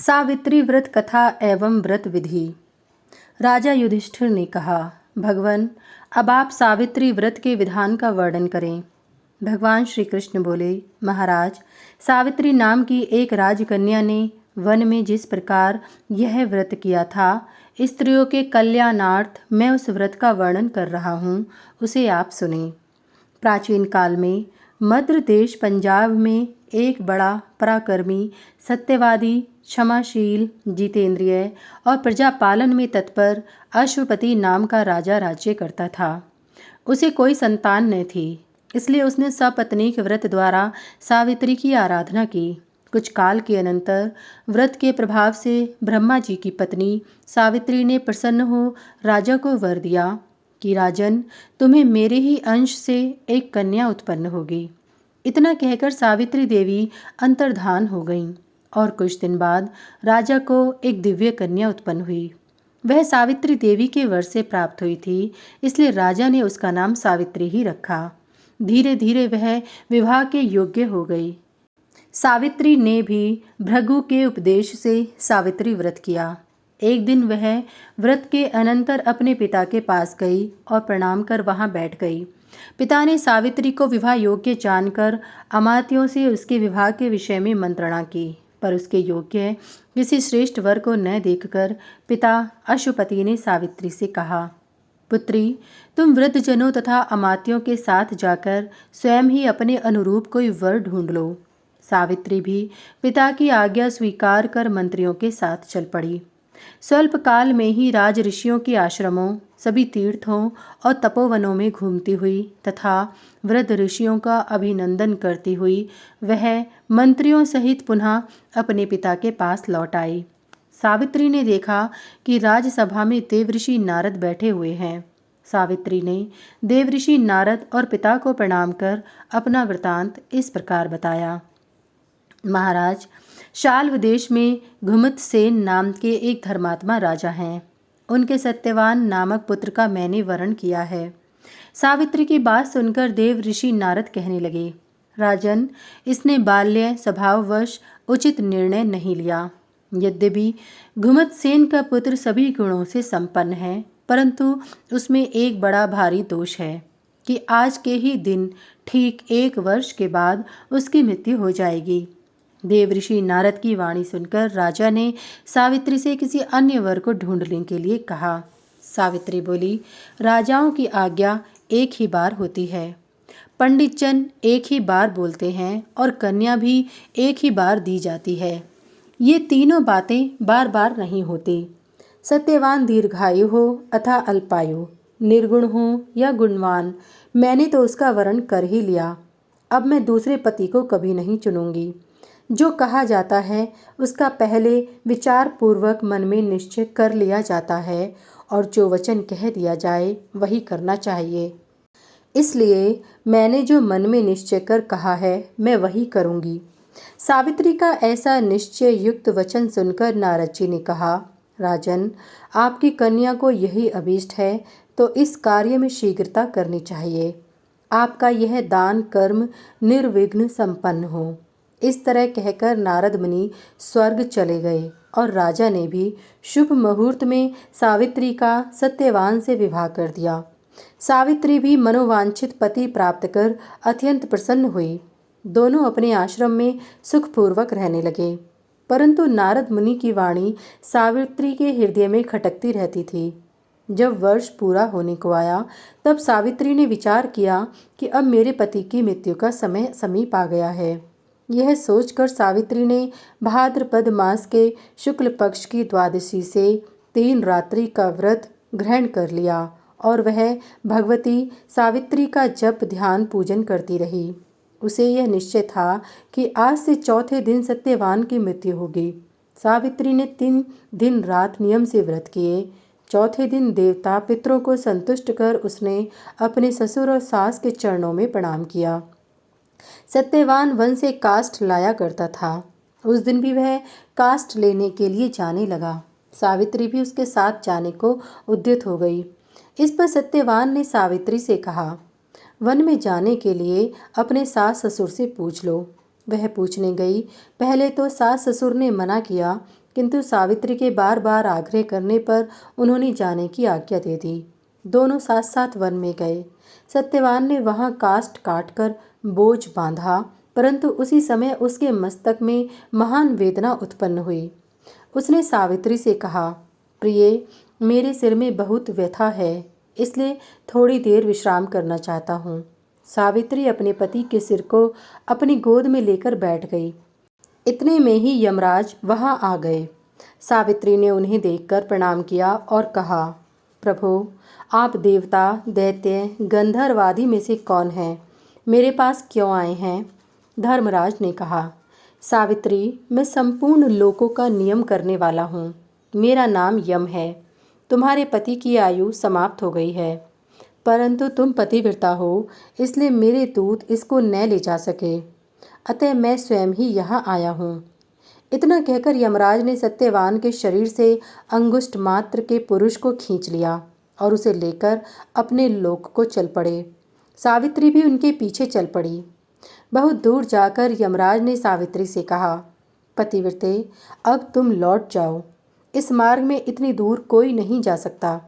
सावित्री व्रत कथा एवं व्रत विधि। राजा युधिष्ठिर ने कहा, भगवान, अब आप सावित्री व्रत के विधान का वर्णन करें। भगवान श्री कृष्ण बोले, महाराज, सावित्री नाम की एक राजकन्या ने वन में जिस प्रकार यह व्रत किया था, स्त्रियों के कल्याणार्थ मैं उस व्रत का वर्णन कर रहा हूँ, उसे आप सुने। प्राचीन काल में मध्य देश पंजाब में एक बड़ा पराक्रमी, सत्यवादी, क्षमाशील, जितेंद्रिय और प्रजापालन में तत्पर अश्वपति नाम का राजा राज्य करता था। उसे कोई संतान न थी, इसलिए उसने सपत्नीक व्रत द्वारा सावित्री की आराधना की। कुछ काल के अनंतर व्रत के प्रभाव से ब्रह्मा जी की पत्नी सावित्री ने प्रसन्न हो राजा को वर दिया कि राजन, तुम्हें मेरे ही अंश से एक कन्या उत्पन्न होगी। इतना कहकर सावित्री देवी अंतर्धान हो गईं और कुछ दिन बाद राजा को एक दिव्य कन्या उत्पन्न हुई। वह सावित्री देवी के वर से प्राप्त हुई थी, इसलिए राजा ने उसका नाम सावित्री ही रखा। धीरे धीरे वह विवाह के योग्य हो गई। सावित्री ने भी भृगु के उपदेश से सावित्री व्रत किया। एक दिन वह व्रत के अनंतर अपने पिता के पास गई और प्रणाम कर वहां बैठ गई। पिता ने सावित्री को विवाह योग्य जानकर अमात्यों से उसके विवाह के विषय में मंत्रणा की, पर उसके योग्य किसी श्रेष्ठ वर को न देखकर पिता अश्वपति ने सावित्री से कहा, पुत्री, तुम वृद्धजनों तथा अमात्यों के साथ जाकर स्वयं ही अपने अनुरूप कोई वर ढूंढ लो। सावित्री भी पिता की आज्ञा स्वीकार कर मंत्रियों के साथ चल पड़ी। स्वल्प काल में ही राज ऋषियों के आश्रमों, सभी तीर्थों और तपोवनों में घूमती हुई तथा वृद्ध ऋषियों का अभिनंदन करती हुई वह मंत्रियों सहित पुनः अपने पिता के पास लौट आई। सावित्री ने देखा कि राजसभा में देवऋषि नारद बैठे हुए हैं। सावित्री ने देवऋषि नारद और पिता को प्रणाम कर अपना वृतांत इस प्रकार बताया। महाराज, शाल्व देश में घुमतसेन नाम के एक धर्मात्मा राजा हैं। उनके सत्यवान नामक पुत्र का मैंने वरण किया है। सावित्री की बात सुनकर देव ऋषि नारद कहने लगे, राजन, इसने बाल्य स्वभाववश उचित निर्णय नहीं लिया। यद्यपि घुमतसेन का पुत्र सभी गुणों से संपन्न है, परंतु उसमें एक बड़ा भारी दोष है कि आज के ही दिन ठीक 1 वर्ष के बाद उसकी मृत्यु हो जाएगी। देवऋषि नारद की वाणी सुनकर राजा ने सावित्री से किसी अन्य वर को ढूंढने के लिए कहा। सावित्री बोली, राजाओं की आज्ञा एक ही बार होती है। पंडित जन एक ही बार बोलते हैं और कन्या भी एक ही बार दी जाती है। ये तीनों बातें बार बार नहीं होती। सत्यवान दीर्घायु हो अथवा अल्पायु, निर्गुण हो या गुणवान, मैंने तो उसका वरण कर ही लिया। अब मैं दूसरे पति को कभी नहीं चुनूंगी। जो कहा जाता है उसका पहले विचार पूर्वक मन में निश्चय कर लिया जाता है और जो वचन कह दिया जाए वही करना चाहिए। इसलिए मैंने जो मन में निश्चय कर कहा है मैं वही करूंगी। सावित्री का ऐसा निश्चय युक्त वचन सुनकर नारद जी ने कहा, राजन, आपकी कन्या को यही अभीष्ट है तो इस कार्य में शीघ्रता करनी चाहिए। आपका यह दान कर्म निर्विघ्न संपन्न हो। इस तरह कहकर नारद मुनि स्वर्ग चले गए और राजा ने भी शुभ मुहूर्त में सावित्री का सत्यवान से विवाह कर दिया। सावित्री भी मनोवांछित पति प्राप्त कर अत्यंत प्रसन्न हुई। दोनों अपने आश्रम में सुखपूर्वक रहने लगे, परंतु नारद मुनि की वाणी सावित्री के हृदय में खटकती रहती थी। जब वर्ष पूरा होने को आया तब सावित्री ने विचार किया कि अब मेरे पति की मृत्यु का समय समीप आ गया है। यह सोचकर सावित्री ने भाद्रपद मास के शुक्ल पक्ष की द्वादशी से 3 रात्रि का व्रत ग्रहण कर लिया और वह भगवती सावित्री का जप ध्यान पूजन करती रही। उसे यह निश्चय था कि आज से चौथे दिन सत्यवान की मृत्यु होगी। सावित्री ने 3 दिन रात नियम से व्रत किए। चौथे दिन देवता पितरों को संतुष्ट कर उसने अपने ससुर और सास के चरणों में प्रणाम किया। सत्यवान वन से काष्ठ लाया करता था। उस दिन भी वह काष्ठ लेने के लिए जाने लगा। सावित्री भी उसके साथ जाने को उद्यत हो गई। इस पर सत्यवान ने सावित्री से कहा, वन में जाने के लिए अपने सास ससुर से पूछ लो। वह पूछने गई। पहले तो सास ससुर ने मना किया, किंतु सावित्री के बार बार आग्रह करने पर उन्होंने जाने की आज्ञा दे दी। दोनों साथ साथ वन में गए। सत्यवान ने वहां काष्ठ काटकर बोझ बांधा, परंतु उसी समय उसके मस्तक में महान वेदना उत्पन्न हुई। उसने सावित्री से कहा, प्रिय, मेरे सिर में बहुत व्यथा है, इसलिए थोड़ी देर विश्राम करना चाहता हूँ। सावित्री अपने पति के सिर को अपनी गोद में लेकर बैठ गई। इतने में ही यमराज वहां आ गए। सावित्री ने उन्हें देखकर प्रणाम किया और कहा, प्रभु, आप देवता, दैत्य, गंधर्व आदि में से कौन हैं? मेरे पास क्यों आए हैं? धर्मराज ने कहा, सावित्री, मैं संपूर्ण लोकों का नियम करने वाला हूँ। मेरा नाम यम है। तुम्हारे पति की आयु समाप्त हो गई है, परंतु तुम पतिव्रता हो, इसलिए मेरे दूत इसको न ले जा सके, अतः मैं स्वयं ही यहाँ आया हूँ। इतना कहकर यमराज ने सत्यवान के शरीर से अंगुष्ठ मात्र के पुरुष को खींच लिया और उसे लेकर अपने लोक को चल पड़े। सावित्री भी उनके पीछे चल पड़ी। बहुत दूर जाकर यमराज ने सावित्री से कहा, पतिव्रते, अब तुम लौट जाओ। इस मार्ग में इतनी दूर कोई नहीं जा सकता।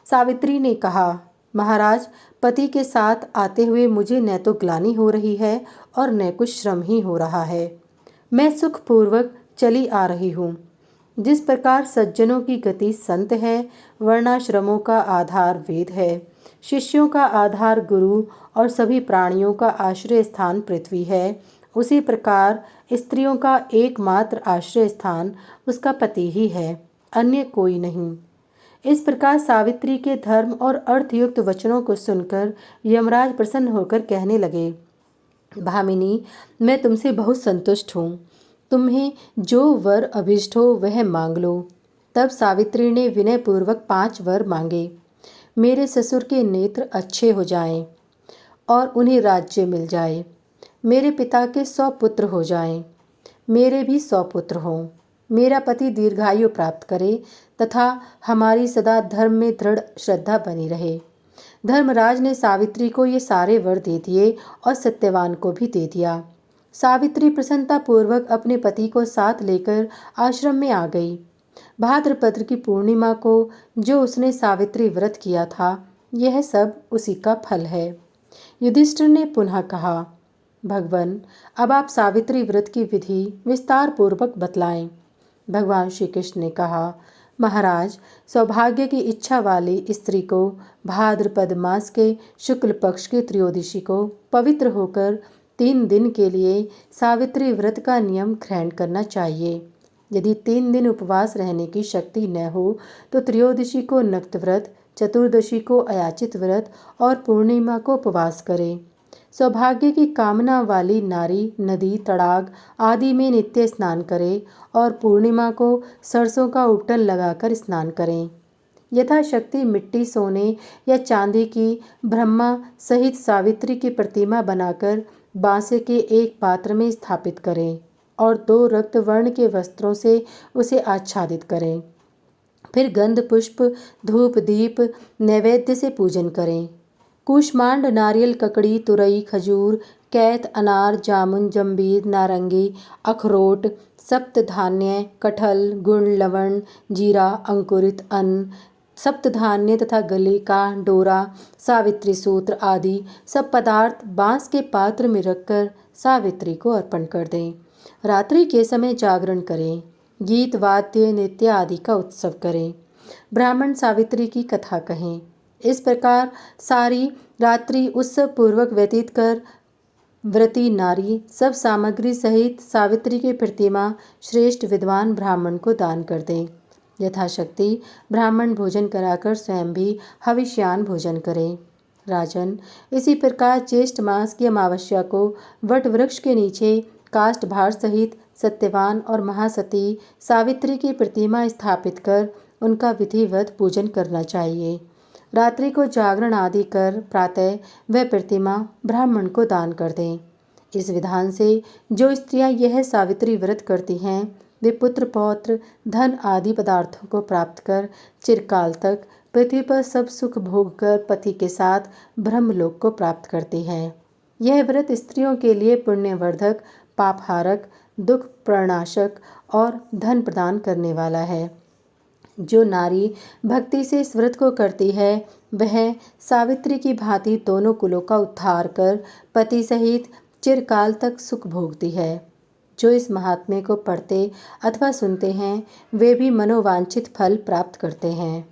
सावित्री ने कहा, महाराज, पति के साथ आते हुए मुझे न तो ग्लानि हो रही है और न कुछ श्रम ही हो रहा है। मैं सुखपूर्वक चली आ रही हूँ। जिस प्रकार सज्जनों की गति संत है, वर्णाश्रमों का आधार वेद है, शिष्यों का आधार गुरु और सभी प्राणियों का आश्रय स्थान पृथ्वी है, उसी प्रकार स्त्रियों का एकमात्र आश्रय स्थान उसका पति ही है, अन्य कोई नहीं। इस प्रकार सावित्री के धर्म और अर्थयुक्त वचनों को सुनकर यमराज प्रसन्न होकर कहने लगे, भामिनी, मैं तुमसे बहुत संतुष्ट हूँ। तुम्हें जो वर अभिष्ट हो वह मांग लो। तब सावित्री ने विनयपूर्वक 5 वर मांगे। मेरे ससुर के नेत्र अच्छे हो जाएं और उन्हें राज्य मिल जाए। मेरे पिता के 100 पुत्र हो जाएं, मेरे भी 100 पुत्र हों। मेरा पति दीर्घायु प्राप्त करे तथा हमारी सदा धर्म में दृढ़ श्रद्धा बनी रहे। धर्मराज ने सावित्री को ये सारे वर दे दिए और सत्यवान को भी दे दिया। सावित्री प्रसन्नतापूर्वक अपने पति को साथ लेकर आश्रम में आ गई। भाद्रपद की पूर्णिमा को जो उसने सावित्री व्रत किया था, यह सब उसी का फल है। युधिष्ठिर ने पुनः कहा, भगवान, अब आप सावित्री व्रत की विधि विस्तार पूर्वक बतलाएं। भगवान श्री कृष्ण ने कहा, महाराज, सौभाग्य की इच्छा वाली स्त्री को भाद्रपद मास के शुक्ल पक्ष की त्रयोदशी को पवित्र होकर 3 दिन के लिए सावित्री व्रत का नियम ग्रहण करना चाहिए। यदि 3 दिन उपवास रहने की शक्ति न हो तो त्रयोदशी को नक्त व्रत, चतुर्दशी को अयाचित व्रत और पूर्णिमा को उपवास करे। सौभाग्य की कामना वाली नारी नदी, तड़ाग आदि में नित्य स्नान करे और पूर्णिमा को सरसों का उपटन लगाकर स्नान करें। यथाशक्ति मिट्टी, सोने या चांदी की ब्रह्मा सहित सावित्री की प्रतिमा बनाकर बांसे के एक पात्र में स्थापित करें और 2 रक्त वर्ण के वस्त्रों से उसे आच्छादित करें। फिर गंध, पुष्प, धूप, दीप नैवेद्य से पूजन करें। कूष्मांड, नारियल, ककड़ी, तुरई, खजूर, कैथ, अनार, जामुन, जंबीर, नारंगी, अखरोट, सप्तधान्य, कटहल, गुड़, लवण, जीरा, अंकुरित अन्न, सप्तधान्य तथा गले का डोरा, सावित्री सूत्र आदि सब पदार्थ बांस के पात्र में रखकर सावित्री को अर्पण कर दें। रात्रि के समय जागरण करें। गीत, वाद्य, नृत्य आदि का उत्सव करें। ब्राह्मण सावित्री की कथा कहें। इस प्रकार सारी रात्रि उत्सव पूर्वक व्यतीत कर व्रती नारी सब सामग्री सहित सावित्री की प्रतिमा श्रेष्ठ विद्वान ब्राह्मण को दान कर दें। यथाशक्ति ब्राह्मण भोजन कराकर स्वयं भी हविष्यान भोजन करें। राजन, इसी प्रकार ज्येष्ठ मास की अमावस्या को वट वृक्ष के नीचे काष्ठ भार सहित सत्यवान और महासती सावित्री की प्रतिमा स्थापित कर उनका विधिवत पूजन करना चाहिए। रात्रि को जागरण आदि कर प्रातः वह प्रतिमा ब्राह्मण को दान कर दें। इस विधान से जो स्त्रियां यह सावित्री व्रत करती हैं, वे पुत्र, पौत्र, धन आदि पदार्थों को प्राप्त कर चिरकाल तक पृथ्वी पर सब सुख भोग कर पति के साथ ब्रह्मलोक को प्राप्त करती हैं। यह व्रत स्त्रियों के लिए पुण्यवर्धक, पापहारक, दुख प्रणाशक और धन प्रदान करने वाला है। जो नारी भक्ति से इस व्रत को करती है वह सावित्री की भांति दोनों कुलों का उद्धार कर पति सहित चिरकाल तक सुख भोगती है। जो इस महात्म्य को पढ़ते अथवा सुनते हैं वे भी मनोवांछित फल प्राप्त करते हैं।